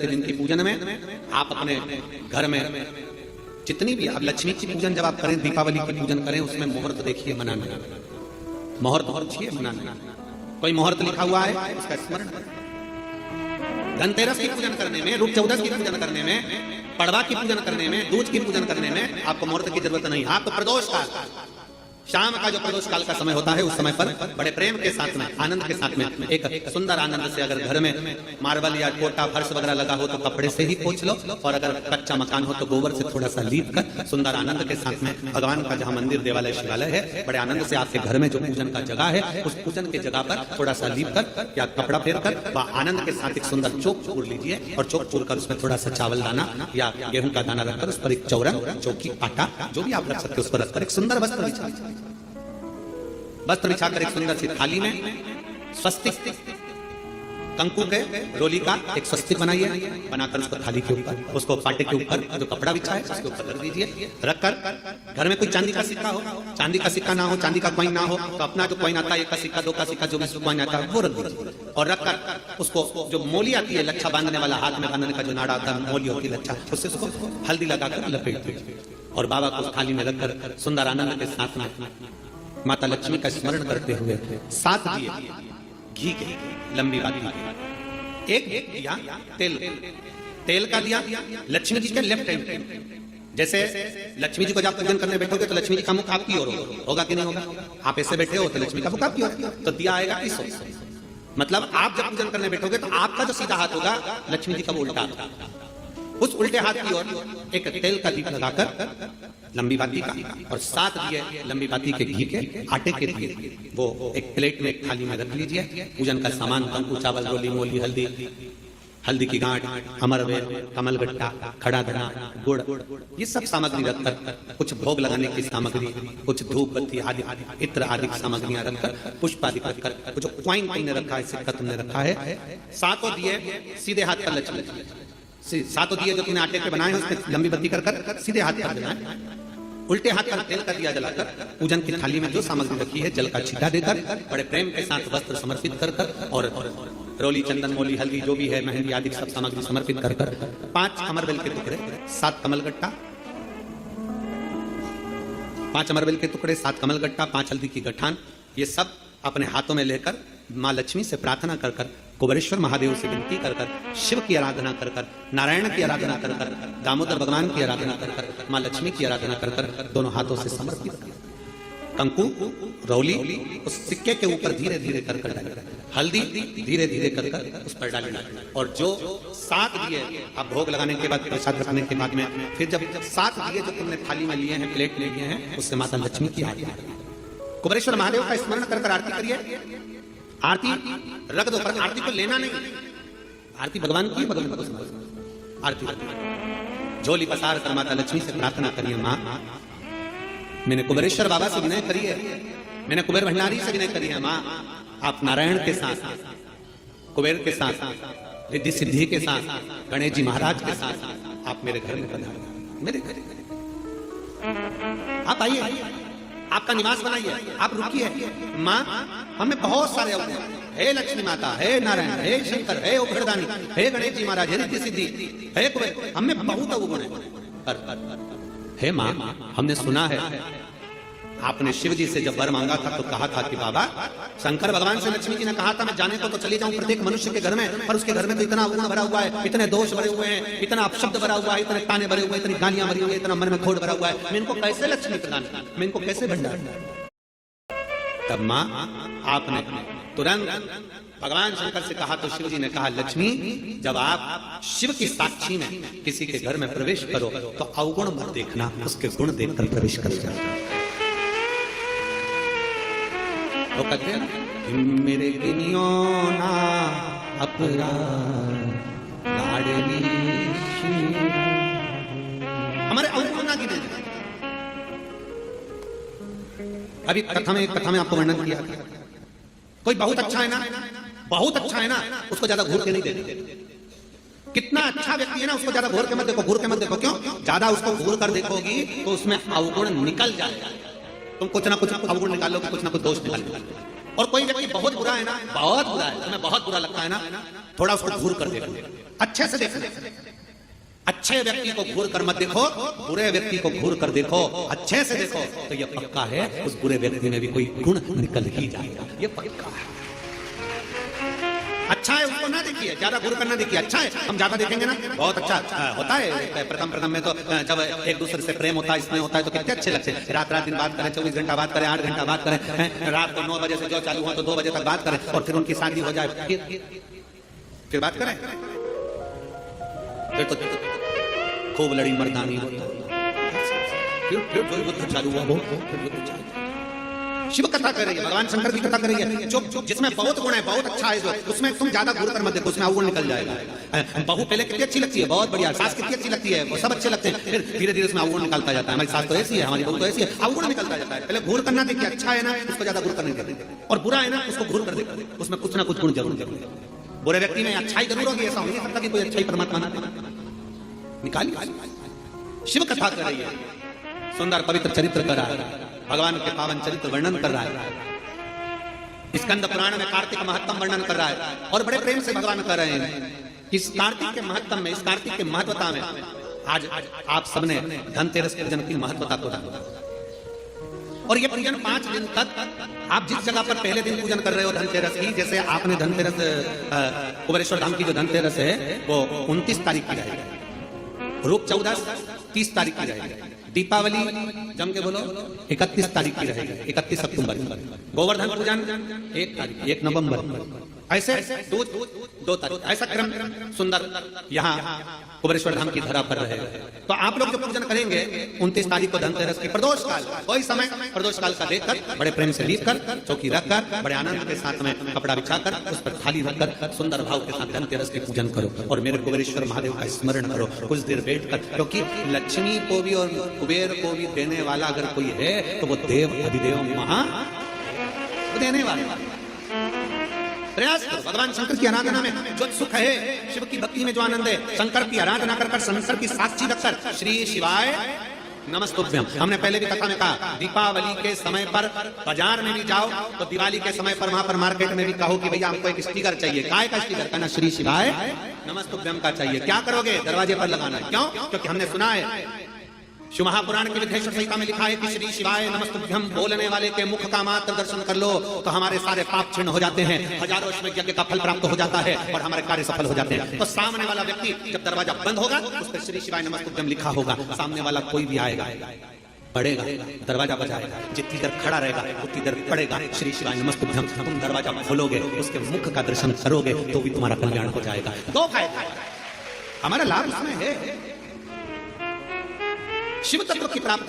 दिन की पूजन में आप अपने घर में जितनी भी आप लक्ष्मी की पूजन जब आप करें, दीपावली की पूजन करें, उसमें मुहूर्त देखिए मनाना, मुहूर्त पूछिए मनाना। कोई मुहूर्त लिखा हुआ है उसका स्मरण करें। धनतेरस की पूजन करने में, रूप चौदस की पूजन करने में, पड़वा की पूजन करने में, दूज की पूजन करने में आपको मुहूर्त की जरूरत नहीं। आपको प्रदोष काल, शाम का जो प्रदोष काल का समय होता है, उस समय पर बड़े प्रेम के साथ में, आनंद के साथ में, एक सुंदर आनंद से अगर घर में मार्बल या कोटा फर्श वगैरह लगा हो तो कपड़े से ही पोंछ लो, और अगर कच्चा मकान हो तो गोबर से थोड़ा सा लीप कर सुंदर आनंद के साथ में भगवान का जहाँ मंदिर देवालय शिवालय है, बड़े आनंद से आपके घर में जो पूजन का जगह है, उस पूजन की जगह पर थोड़ा सा लीप कर या कपड़ा फेर कर आनंद के साथ एक सुंदर चौक चूर लीजिए, और चौक चूर कर उसमें थोड़ा सा चावल दाना या गेहूं का दाना रखकर उस पर एक चौरन, चौकी, आटा जो भी आप रख सकते हो उस पर रखकर एक सुंदर वस्त्र बिछाकर एक सुंदर सी थाली में स्वस्तिक कंकु के रोली का एक स्वस्तिक बनाइए, बनाकर उसको थाली के ऊपर, उसको पाटे के ऊपर जो कपड़ा बिछा है उसके ऊपर रख दीजिए। रखकर घर में कोई चांदी का सिक्का हो, चांदी का सिक्का ना हो, चांदी का कॉइन ना हो, तो अपना जो कॉइन आता है, एक का सिक्का, दो का सिक्का, जो भी कॉइन आता है वो रख दीजिए। और रखकर उसको जो मोली आती है, लच्छा बांधने वाला, हाथ में बांधने का जो नाड़ा आता है, मोली होती है लच्छा, उससे उसको हल्दी लगाकर लपेट दीजिए और बाबा को उस थाली में रखकर सुंदर आनंद के साथ में माता लक्ष्मी का स्मरण करते हुए 7 दिए घी के, लंबी बाती के, एक दिया तेल का दिया लक्ष्मी जी के लेफ्ट हैंड। जैसे लक्ष्मी जी को जब पूजन करने बैठोगे तो लक्ष्मी जी का मुख आपकी ओर होगा कि नहीं होगा? आप ऐसे बैठे हो तो लक्ष्मी का मुख आपकी ओर, तो दिया आएगा इस ओर। मतलब आप जब पूजन करने बैठोगे तो आपका जो सीधा हाथ होगा लक्ष्मी जी का वो उल्टा होगा। उस उल्टे हाथ की ओर एक तेल का दीप लगाकर लंबी बाती का, और 7 दिए लंबी बाती के घी के, आटे के दिए, वो एक प्लेट में, एक थाली में रख लीजिए। पूजन का सामान कंकु, चावल, रोली, मोली, हल्दी की गांठ, अमरवेल, कमलगट्टा, खड़ा धना, गुड़, ये सब सामग्री रखकर, कुछ भोग लगाने की सामग्री, कुछ धूप बत्ती आदि इत्र आदि सामग्रियां रखकर, पुष्प आदि रखकर, जो क्वाइन तुमने रखा है, सिक्का तुमने रखा है, 7 दिए सीधे हाथ पर लक्ष्मी, 7 दिए जो तुमने आटे के बनाए हैं उसमें लंबी बत्ती कर सीधे हाथ पर देना है। उल्टे हाथ पर तेल का दिया जलाकर पूजन की थाली में जो सामग्री रखी है जल का छींटा देकर, बड़े प्रेम के साथ वस्त्र समर्पित कर और रोली, चंदन, मोली, हल्दी जो भी है, मेहंदी आदि सब सामग्री समर्पित कर 5 अमरबेल के टुकड़े, 7 कमलगट्टा, 5 अमरबेल के टुकड़े, 7 कमलगट्टा, 5 हल्दी की गठान, ये सब अपने हाथों में लेकर माँ लक्ष्मी से प्रार्थना कर कुबेरेश्वर महादेव से विनती कर शिव की आराधना कर नारायण की आराधना कर दामोदर भगवान की आराधना कर माँ लक्ष्मी की आराधना कर दोनों हाथों से समर्पित कंकु, रौली उस सिक्के के ऊपर धीरे धीरे कर डालें, हल्दी धीरे धीरे कर उस पर डालें, और जो 7 दिए आप भोग लगाने के बाद, प्रसाद रखने के बाद में, फिर जब 7 दिए जो तुमने थाली में लिए हैं, प्लेट में लिए हैं, उससे माता लक्ष्मी की आरती, कुबेरेश्वर महादेव का स्मरण कर आरती करिए। आरती रख दो, पर आरती को लेना नहीं, आरती भगवान की, भगवान को आरती झोली पसार कर माता लक्ष्मी से प्रार्थना करिए, माँ मैंने कुबेरेश्वर बाबा से विनय करी है, मैंने कुबेर भंडारी से विनय करी है, माँ आप नारायण के साथ, कुबेर के साथ, रिद्धि सिद्धि के साथ, गणेश जी महाराज के साथ आप मेरे घर में पधारिए, मेरे घर आप आइए, आपका निवास बनाइए, आप रुकिए। माँ हमें बहुत सारे अवगुण, हे लक्ष्मी माता, हे नारायण, हे शंकर, हे उग्रदानी, हे गणेश जी महाराज, हे रिद्धि सिद्धि, हे कुबेर, हमें बहुत अवगुण है। हे माँ हमने सुना है आपने शिव जी से जब वर मांगा था तो कहा था कि बाबा, शंकर भगवान से लक्ष्मी जी ने कहा था मैं जाने को तो चली जाऊं प्रत्येक मनुष्य के घर में, पर उसके घर में तो इतना अवगुण भरा हुआ है, इतने दोष भरे हुए हैं, इतना अपशब्द भरा हुआ है, इतने ताने भरे हुए, इतनी गालियां भरी हुई, इतना मन में खोट भरा हुआ है, मैं इनको कैसे लक्ष्मी प्रदान, मैं इनको कैसे भंडार। तब माँ आपने तुरंत भगवान शंकर से कहा तो शिव जी ने कहा, लक्ष्मी जब आप शिव की साक्षी में किसी के घर में प्रवेश करो तो अवगुण मत देखना, उसके गुण देखकर प्रवेश कर जाओ। वो कहते हैं मेरे गिनियो ना अपराध लाडली, हमारे अवगुण ना गिने। अभी कथा में आपको वर्णन किया, कोई बहुत अच्छा है ना, बहुत अच्छा है ना, उसको ज्यादा घूर के नहीं देते। कितना अच्छा व्यक्ति है ना, उसको ज्यादा घूर के मत देखो, घूर के मत देखो। क्यों? ज्यादा उसको घूर कर देखोगी तो उसमें अवगुण निकल जाएगा, तुम कुछ ना कुछ अवगुण निकालोगे, कुछ ना कुछ दोष निकालोगे। और कोई व्यक्ति बहुत बुरा है ना, बहुत बुरा है, तुम्हें बहुत बुरा लगता है ना, थोड़ा उसको घूर कर देखो, अच्छे से देखो। अच्छे व्यक्ति को घूर कर मत देखो, बुरे व्यक्ति को घूर कर देखो, अच्छे से देखो, तो यह पक्का है उस बुरे व्यक्ति में भी कोई गुण निकल ही जाएगा, यह पक्का है। अच्छा है उसको ना देखिए, ज्यादा घूर करना देखिए, अच्छा है हम ज्यादा देखेंगे ना, बहुत अच्छा होता है। प्रथम में तो जब एक दूसरे से प्रेम होता है, इसमें होता है, तो कितने अच्छे लगते हैं। रात दिन बात करें, 24 घंटा बात करें, 8 घंटा बात करें, रात को 9 बजे से जो चालू हो तो 2 बजे तक बात करें, और फिर उनकी शादी हो जाए, फिर बात करें, फिर तो खूब लड़ी मर्दानी फिर चालू हुआ, शिव कथा कर रही है, भगवान शंकर की कथा कर रही है, जो जिसमें बहुत गुण है, बहुत अच्छा है, जो उसमें तुम ज्यादा घूर कर मत देखो, उसमें अवगुण निकल जाएगा। बहू पहले कितनी अच्छी लगती है, बहुत बढ़िया, सास कितनी अच्छी लगती है, वो सब अच्छे लगते हैं, फिर धीरे धीरे उसमें अवगुण निकलता जाता है। हमारी सास तो ऐसी है, हमारी बहू तो ऐसी है, अवगुण निकलता जाता है। पहले घूर करना देखिए, अच्छा है ना उसको ज्यादा घूर करने देते, और बुरा है ना उसको घूर कर देखो, उसमें कुछ ना कुछ गुण जरूर। बुरे व्यक्ति में अच्छाई जरूर होगी, ऐसा हो नहीं सकता कि कोई अच्छाई परमात्मा ना निकाली। शिव कथा कर रही है, सुंदर पवित्र चरित्र कर रहा है, भगवान के पावन चरित्र वर्णन कर रहा है, स्कंद पुराण में कार्तिक महत्तम वर्णन कर रहा है, और बड़े प्रेम से भगवान कर रहे हैं। इस कार्तिक के महत्तम में, इस कार्तिक के महत्वता में आज आप सबने धनतेरस पूजन की महत्वता को जाना, और ये पूजन 5 दिन तक आप जिस जगह पर पहले दिन पूजन कर रहे हो धनतेरस की, जैसे आपने धनतेरस कुबेरेश्वर धाम की जो धनतेरस है वो 29 तारीख की रहेगी, रूप 14 30 तारीख की रहेगी, दीपावली जम के बोलो 31 तारीख की रहेगी, 31 अक्टूबर, गोवर्धन पूजन 1 तारीख, 1 नवंबर, ऐसे 2 तारीख, ऐसा क्रम सुंदर यहाँ कुबेरेश्वर धाम की धरा पर रहेगा। तो आप लोग जो पूजन करेंगे 29 तारीख को धनतेरस की प्रदोष काल, कोई समय प्रदोष काल का देखकर बड़े प्रेम से लीप कर, चौकी रखकर, बड़े आनंद के साथ में कपड़ा बिछाकर, उस पर थाली रखकर सुंदर भाव के साथ धनतेरस की पूजन करो, और मेरे कुबेरेश्वर महादेव का स्मरण करो कुछ देर बैठकर, क्योंकि लक्ष्मी को भी और कुबेर को भी देने वाला अगर कोई है तो वो देव अधिदेव महा देने वाला। प्रयास करो भगवान शंकर की आराधना में जो सुख है, शिव की भक्ति में जो आनंद है, शंकर की आराधना कर शंकर की साक्षी रखकर श्री शिवाय नमस्तुभ्यम। हमने पहले भी कथा में कहा, दीपावली के समय पर बाजार में भी जाओ तो दिवाली के समय पर वहां पर मार्केट में भी कहो कि भैया हमको एक स्टिकर चाहिए, काय का स्टिकर, कहना श्री शिवाय नमस्तुभ्यम का चाहिए। क्या करोगे? दरवाजे पर लगाना। क्यों? क्योंकि हमने सुना है शिव महापुराण की विधेश्वर संहिता में लिखा है कि श्री शिवाय नमस्तुभ्यम बोलने वाले के मुख का मात्र दर्शन कर लो तो हमारे सारे पाप क्षीण हो जाते हैं, हजारों यज्ञ का फल प्राप्त हो जाता है और हमारे कार्य सफल हो जाते हैं। तो सामने वाला व्यक्ति जब दरवाजा बंद होगा उस पर श्री शिवाय नमस्तुभ्यम लिखा होगा, सामने वाला कोई भी आएगा, पढ़ेगा, दरवाजा बजाएगा, जितनी देर खड़ा रहेगा उतनी देर पढ़ेगा श्री शिवाय नमस्तुभ्यम। तुम दरवाजा खोलोगे, उसके मुख का दर्शन करोगे तो भी तुम्हारा कल्याण हो जाएगा। 2 फायदा हमारा लाभ इसमें है, शिव तत्व की प्राप्ति।